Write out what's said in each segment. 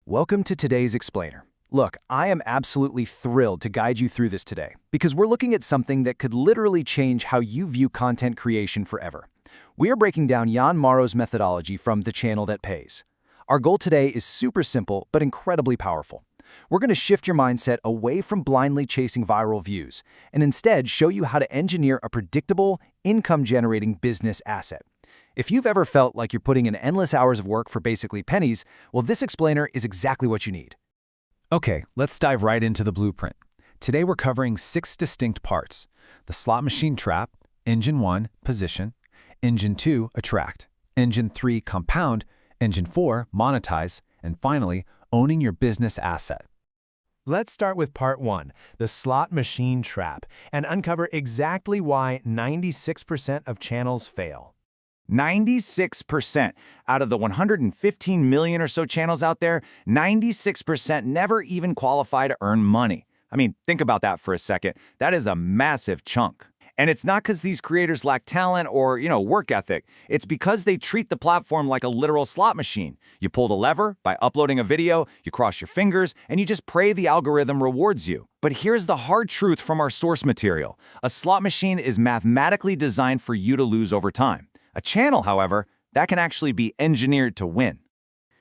Welcome to today's Explainer. Look, I am absolutely thrilled to guide you through this today because we're looking at something that could literally change how you view content creation forever. We are breaking down Jan Morrow's methodology from The Channel That Pays. Our goal today is super simple but incredibly powerful. We're going to shift your mindset away from blindly chasing viral views and instead show you how to engineer a predictable, income-generating business asset. If you've ever felt like you're putting in endless hours of work for basically pennies, well, this explainer is exactly what you need. Okay, let's dive right into the blueprint. Today we're covering 6 distinct parts: the slot machine trap, engine 1, position, engine 2, attract, engine 3, compound, engine 4, monetize, and finally, owning your business asset. Let's start with part 1, the slot machine trap, and uncover exactly why 96% of channels fail. 96% out of the 115 million or so channels out there, 96% never even qualify to earn money. I mean, think about that for a second. That is a massive chunk. And it's not because these creators lack talent or, work ethic. It's because they treat the platform like a literal slot machine. You pull the lever by uploading a video, you cross your fingers, and you just pray the algorithm rewards you. But here's the hard truth from our source material. A slot machine is mathematically designed for you to lose over time. A channel, however, that can actually be engineered to win.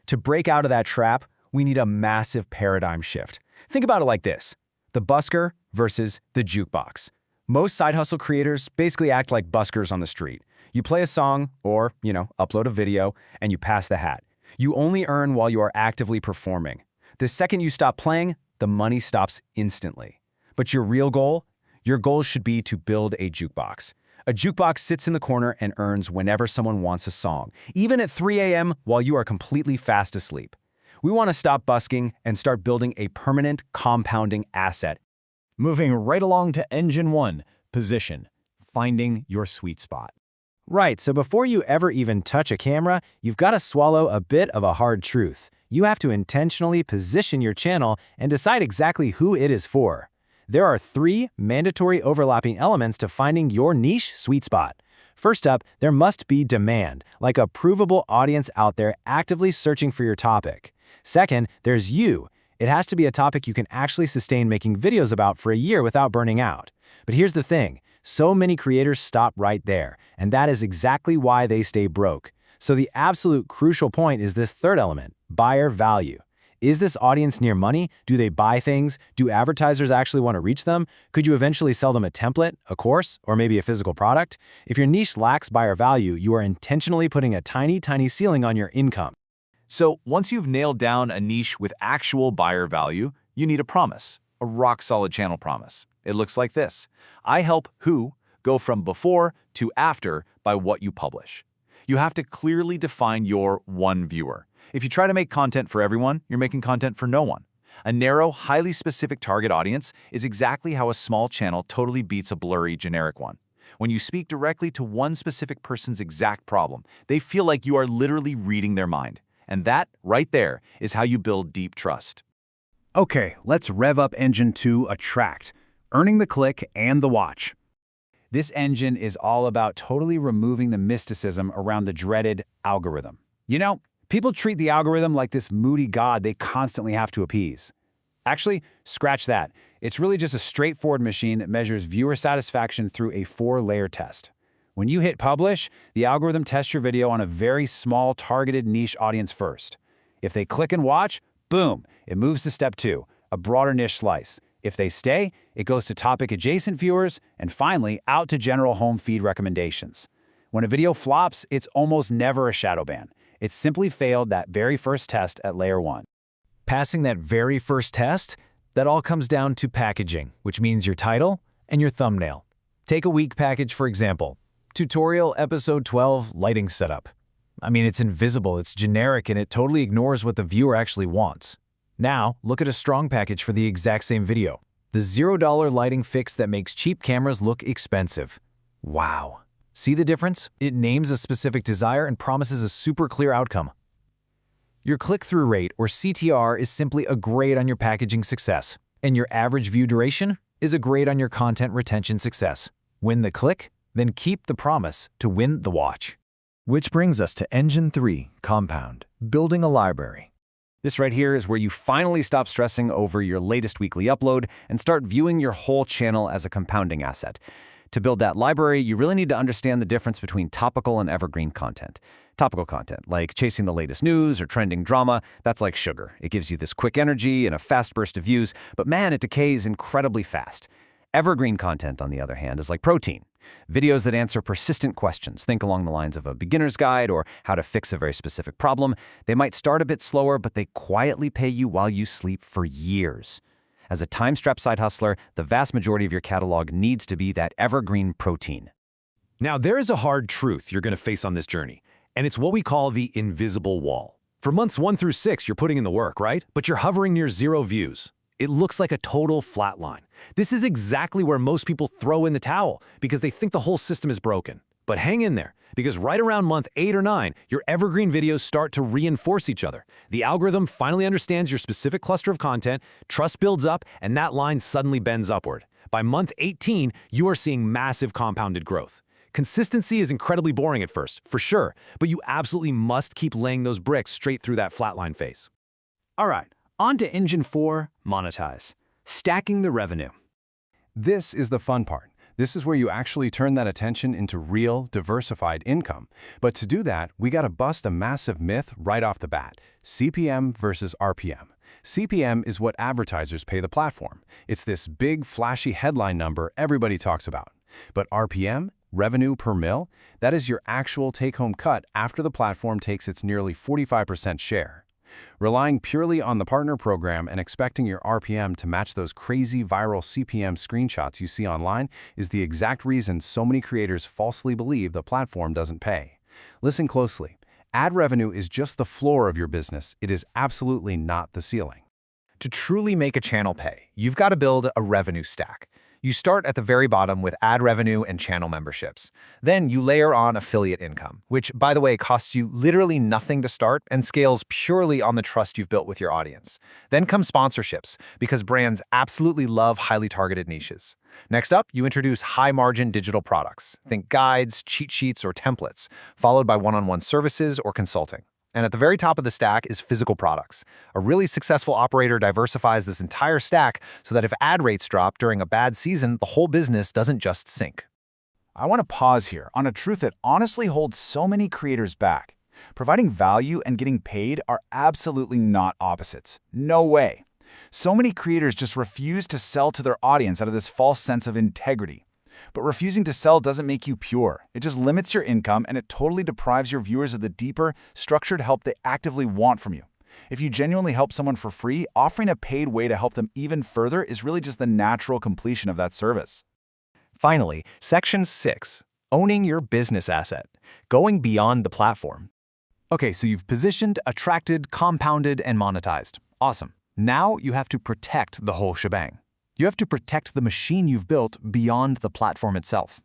To break out of that trap, we need a massive paradigm shift. Think about it like this: the busker versus the jukebox. Most side hustle creators basically act like buskers on the street. You play a song or, upload a video and you pass the hat. You only earn while you are actively performing. The second you stop playing, the money stops instantly. But your real goal? Your goal should be to build a jukebox. A jukebox sits in the corner and earns whenever someone wants a song, even at 3 a.m. while you are completely fast asleep. We want to stop busking and start building a permanent, compounding asset. Moving right along to engine 1, position, finding your sweet spot. Right, so before you ever even touch a camera, you've got to swallow a bit of a hard truth. You have to intentionally position your channel and decide exactly who it is for. There are 3 mandatory overlapping elements to finding your niche sweet spot. First up, there must be demand, like a provable audience out there actively searching for your topic. Second, there's you. It has to be a topic you can actually sustain making videos about for a year without burning out. But here's the thing, so many creators stop right there, and that is exactly why they stay broke. So the absolute crucial point is this third element, buyer value. Is this audience near money? Do they buy things? Do advertisers actually want to reach them? Could you eventually sell them a template, a course, or maybe a physical product? If your niche lacks buyer value, you are intentionally putting a tiny ceiling on your income. So once you've nailed down a niche with actual buyer value, you need a promise, a rock-solid channel promise. It looks like this. I help who go from before to after by what you publish. You have to clearly define your one viewer. If you try to make content for everyone, you're making content for no one. A narrow, highly specific target audience is exactly how a small channel totally beats a blurry, generic one. When you speak directly to one specific person's exact problem, they feel like you are literally reading their mind. And that, right there, is how you build deep trust. Okay, let's rev up engine 2, attract, earning the click and the watch. This engine is all about totally removing the mysticism around the dreaded algorithm. People treat the algorithm like this moody god they constantly have to appease. Actually, scratch that. It's really just a straightforward machine that measures viewer satisfaction through a 4-layer test. When you hit publish, the algorithm tests your video on a very small, targeted niche audience first. If they click and watch, boom, it moves to step 2, a broader niche slice. If they stay, it goes to topic-adjacent viewers, and finally, out to general home feed recommendations. When a video flops, it's almost never a shadow ban. It simply failed that very first test at layer 1. Passing that very first test? That all comes down to packaging, which means your title and your thumbnail. Take a weak package, for example. Tutorial Episode 12 Lighting Setup. It's invisible, it's generic, and it totally ignores what the viewer actually wants. Now, look at a strong package for the exact same video. The $0 lighting fix that makes cheap cameras look expensive. Wow. See the difference? It names a specific desire and promises a super clear outcome. Your click-through rate, or CTR, is simply a grade on your packaging success. And your average view duration is a grade on your content retention success. Win the click, then keep the promise to win the watch. Which brings us to engine 3, compound, building a library. This right here is where you finally stop stressing over your latest weekly upload and start viewing your whole channel as a compounding asset. To build that library, you really need to understand the difference between topical and evergreen content. Topical content, like chasing the latest news or trending drama, that's like sugar. It gives you this quick energy and a fast burst of views, but man, it decays incredibly fast. Evergreen content, on the other hand, is like protein. Videos that answer persistent questions, think along the lines of a beginner's guide or how to fix a very specific problem. They might start a bit slower, but they quietly pay you while you sleep for years. As a time-strapped side hustler, the vast majority of your catalog needs to be that evergreen protein. Now, there is a hard truth you're going to face on this journey, and it's what we call the invisible wall. For months 1 through 6, you're putting in the work, right? But you're hovering near 0 views. It looks like a total flat line. This is exactly where most people throw in the towel because they think the whole system is broken. But hang in there, because right around month 8 or 9, your evergreen videos start to reinforce each other. The algorithm finally understands your specific cluster of content, trust builds up, and that line suddenly bends upward. By month 18, you are seeing massive compounded growth. Consistency is incredibly boring at first, for sure, but you absolutely must keep laying those bricks straight through that flatline phase. All right, on to Engine 4, monetize. Stacking the revenue. This is the fun part. This is where you actually turn that attention into real, diversified income. But to do that, we gotta bust a massive myth right off the bat: CPM versus RPM. CPM is what advertisers pay the platform. It's this big, flashy headline number everybody talks about. But RPM, revenue per mil, that is your actual take-home cut after the platform takes its nearly 45% share. Relying purely on the partner program and expecting your RPM to match those crazy viral CPM screenshots you see online is the exact reason so many creators falsely believe the platform doesn't pay. Listen closely. Ad revenue is just the floor of your business. It is absolutely not the ceiling. To truly make a channel pay, you've got to build a revenue stack. You start at the very bottom with ad revenue and channel memberships. Then you layer on affiliate income, which, by the way, costs you literally nothing to start and scales purely on the trust you've built with your audience. Then come sponsorships, because brands absolutely love highly targeted niches. Next up, you introduce high-margin digital products. Think guides, cheat sheets, or templates, followed by one-on-one services or consulting. And at the very top of the stack is physical products. A really successful operator diversifies this entire stack so that if ad rates drop during a bad season, the whole business doesn't just sink. I want to pause here on a truth that honestly holds so many creators back. Providing value and getting paid are absolutely not opposites. No way. So many creators just refuse to sell to their audience out of this false sense of integrity. But refusing to sell doesn't make you pure. It just limits your income, and it totally deprives your viewers of the deeper, structured help they actively want from you. If you genuinely help someone for free, offering a paid way to help them even further is really just the natural completion of that service. Finally, Section 6, owning your business asset, going beyond the platform. Okay, so you've positioned, attracted, compounded, and monetized. Awesome. Now you have to protect the whole shebang. You have to protect the machine you've built beyond the platform itself.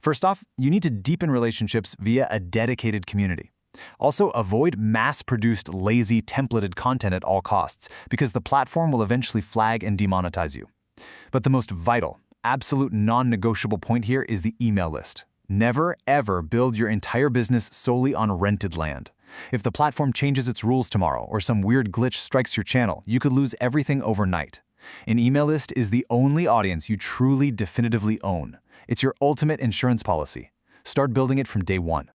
First off, you need to deepen relationships via a dedicated community. Also, avoid mass-produced, lazy, templated content at all costs, because the platform will eventually flag and demonetize you. But the most vital, absolute non-negotiable point here is the email list. Never, ever build your entire business solely on rented land. If the platform changes its rules tomorrow or some weird glitch strikes your channel, you could lose everything overnight. An email list is the only audience you truly definitively own. It's your ultimate insurance policy. Start building it from day one.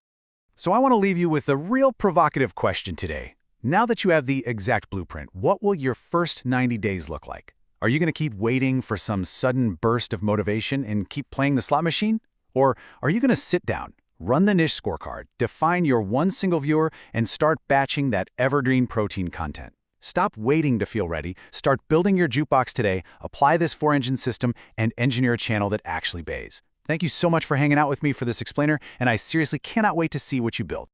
So I want to leave you with a real provocative question today. Now that you have the exact blueprint, what will your first 90 days look like? Are you going to keep waiting for some sudden burst of motivation and keep playing the slot machine? Or are you going to sit down, run the niche scorecard, define your one single viewer, and start batching that evergreen protein content? Stop waiting to feel ready, start building your jukebox today, apply this 4-engine system, and engineer a channel that actually pays. Thank you so much for hanging out with me for this explainer, and I seriously cannot wait to see what you build.